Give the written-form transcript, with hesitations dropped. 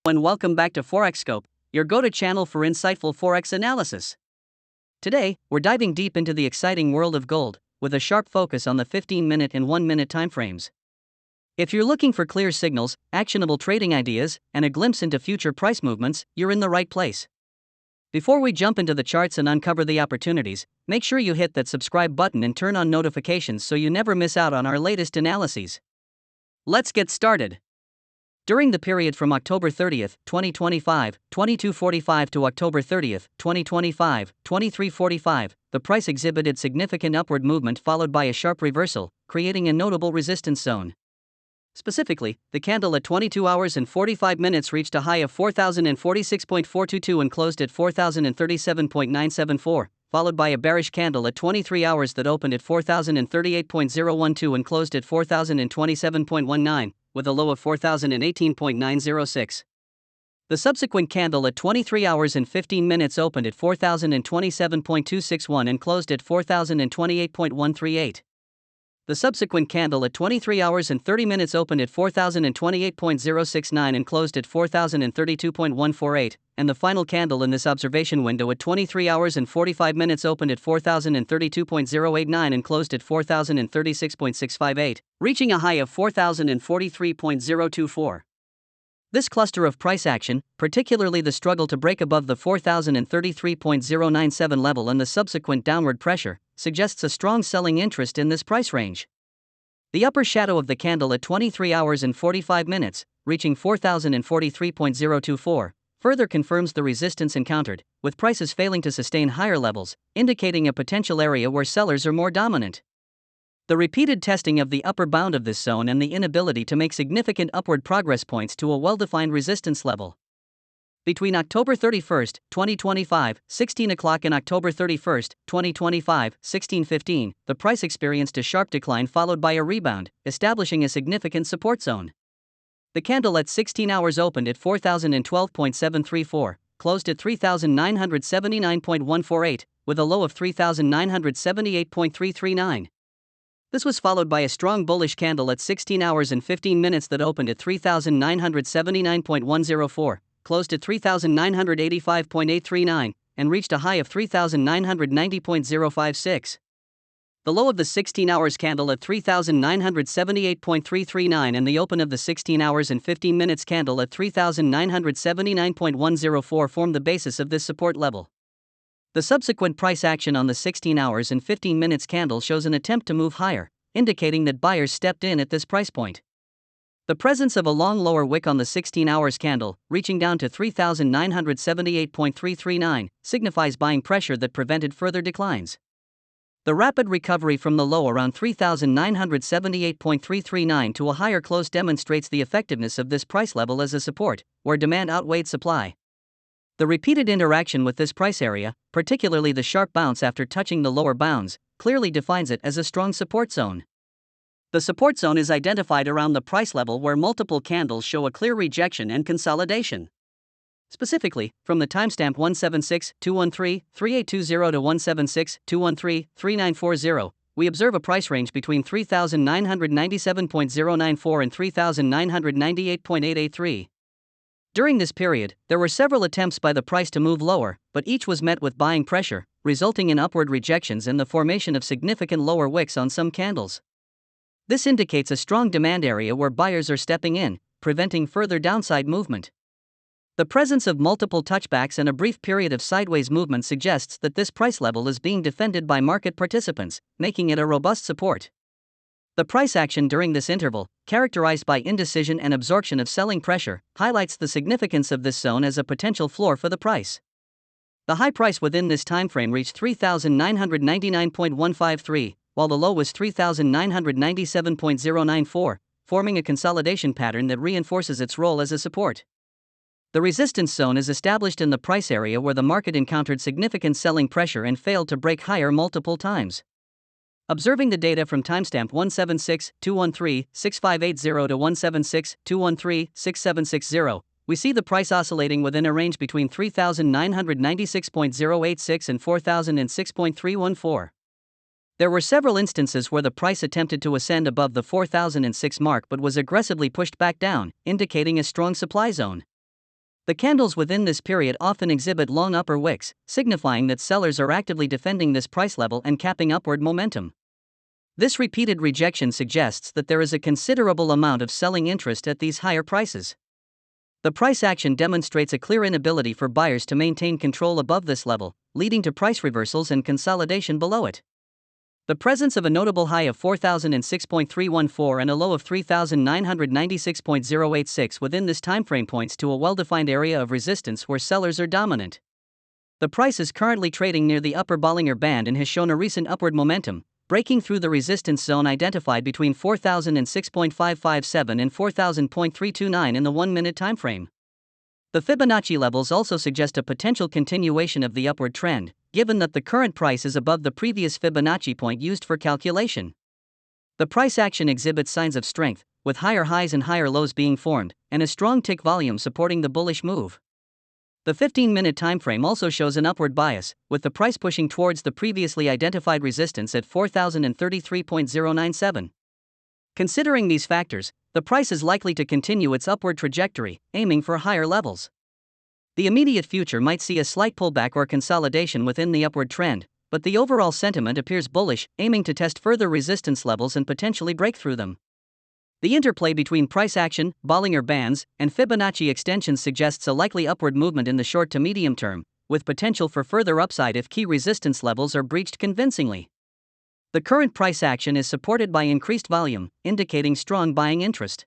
And welcome back to ForexScope, your go-to channel for insightful Forex analysis. Today, we're diving deep into the exciting world of gold, with a sharp focus on the 15-minute and 1-minute timeframes. If you're looking for clear signals, actionable trading ideas, and a glimpse into future price movements, you're in the right place. Before we jump into the charts and uncover the opportunities, make sure you hit that subscribe button and turn on notifications so you never miss out on our latest analyses. Let's get started. During the period from October 30th, 2025, 22:45 to October 30th, 2025, 23:45, the price exhibited significant upward movement followed by a sharp reversal, creating a notable resistance zone. Specifically, the candle at 22 hours and 45 minutes reached a high of 4,046.422 and closed at 4,037.974, followed by a bearish candle at 23 hours that opened at 4,038.012 and closed at 4,027.19. With a low of 4,018.906. The subsequent candle at 23 hours and 15 minutes opened at 4,027.261 and closed at 4,028.138. The subsequent candle at 23 hours and 30 minutes opened at 4,028.069 and closed at 4,032.148, and the final candle in this observation window at 23 hours and 45 minutes opened at 4,032.089 and closed at 4,036.658, reaching a high of 4,043.024. This cluster of price action, particularly the struggle to break above the 4,033.097 level and the subsequent downward pressure, suggests a strong selling interest in this price range. The upper shadow of the candle at 23 hours and 45 minutes, reaching 4,043.024, further confirms the resistance encountered, with prices failing to sustain higher levels, indicating a potential area where sellers are more dominant. The repeated testing of the upper bound of this zone and the inability to make significant upward progress points to a well-defined resistance level. Between October 31st, 2025, 16 o'clock and October 31st, 2025, 16:15, the price experienced a sharp decline followed by a rebound, establishing a significant support zone. The candle at 16 hours opened at 4,012.734, closed at 3,979.148, with a low of 3,978.339. This was followed by a strong bullish candle at 16 hours and 15 minutes that opened at 3,979.104, closed at 3,985.839, and reached a high of 3,990.056. The low of the 16 hours candle at 3,978.339 and the open of the 16 hours and 15 minutes candle at 3,979.104 formed the basis of this support level. The subsequent price action on the 16 hours and 15 minutes candle shows an attempt to move higher, indicating that buyers stepped in at this price point. The presence of a long lower wick on the 16 hours candle, reaching down to 3,978.339, signifies buying pressure that prevented further declines. The rapid recovery from the low around 3,978.339 to a higher close demonstrates the effectiveness of this price level as a support, where demand outweighed supply. The repeated interaction with this price area, particularly the sharp bounce after touching the lower bounds, clearly defines it as a strong support zone. The support zone is identified around the price level where multiple candles show a clear rejection and consolidation. Specifically, from the timestamp 176-213-3820 to 176-213-3940, we observe a price range between 3,997.094 and 3,998.883. During this period, there were several attempts by the price to move lower, but each was met with buying pressure, resulting in upward rejections and the formation of significant lower wicks on some candles. This indicates a strong demand area where buyers are stepping in, preventing further downside movement. The presence of multiple touchbacks and a brief period of sideways movement suggests that this price level is being defended by market participants, making it a robust support. The price action during this interval, characterized by indecision and absorption of selling pressure, highlights the significance of this zone as a potential floor for the price. The high price within this timeframe reached 3,999.153, while the low was 3,997.094, forming a consolidation pattern that reinforces its role as a support. The resistance zone is established in the price area where the market encountered significant selling pressure and failed to break higher multiple times. Observing the data from timestamp 176-213-6580 to 176-213-6760, we see the price oscillating within a range between 3,996.086 and 4,006.314. There were several instances where the price attempted to ascend above the 4,006 mark but was aggressively pushed back down, indicating a strong supply zone. The candles within this period often exhibit long upper wicks, signifying that sellers are actively defending this price level and capping upward momentum. This repeated rejection suggests that there is a considerable amount of selling interest at these higher prices. The price action demonstrates a clear inability for buyers to maintain control above this level, leading to price reversals and consolidation below it. The presence of a notable high of 4006.314 and a low of 3996.086 within this timeframe points to a well-defined area of resistance where sellers are dominant. The price is currently trading near the upper Bollinger Band and has shown a recent upward momentum, breaking through the resistance zone identified between 4006.557 and 4000.329 in the 1-minute timeframe. The Fibonacci levels also suggest a potential continuation of the upward trend, given that the current price is above the previous Fibonacci point used for calculation. The price action exhibits signs of strength, with higher highs and higher lows being formed, and a strong tick volume supporting the bullish move. The 15-minute timeframe also shows an upward bias, with the price pushing towards the previously identified resistance at 4033.097. Considering these factors, the price is likely to continue its upward trajectory, aiming for higher levels. The immediate future might see a slight pullback or consolidation within the upward trend, but the overall sentiment appears bullish, aiming to test further resistance levels and potentially break through them. The interplay between price action, Bollinger Bands, and Fibonacci extensions suggests a likely upward movement in the short to medium term, with potential for further upside if key resistance levels are breached convincingly. The current price action is supported by increased volume, indicating strong buying interest.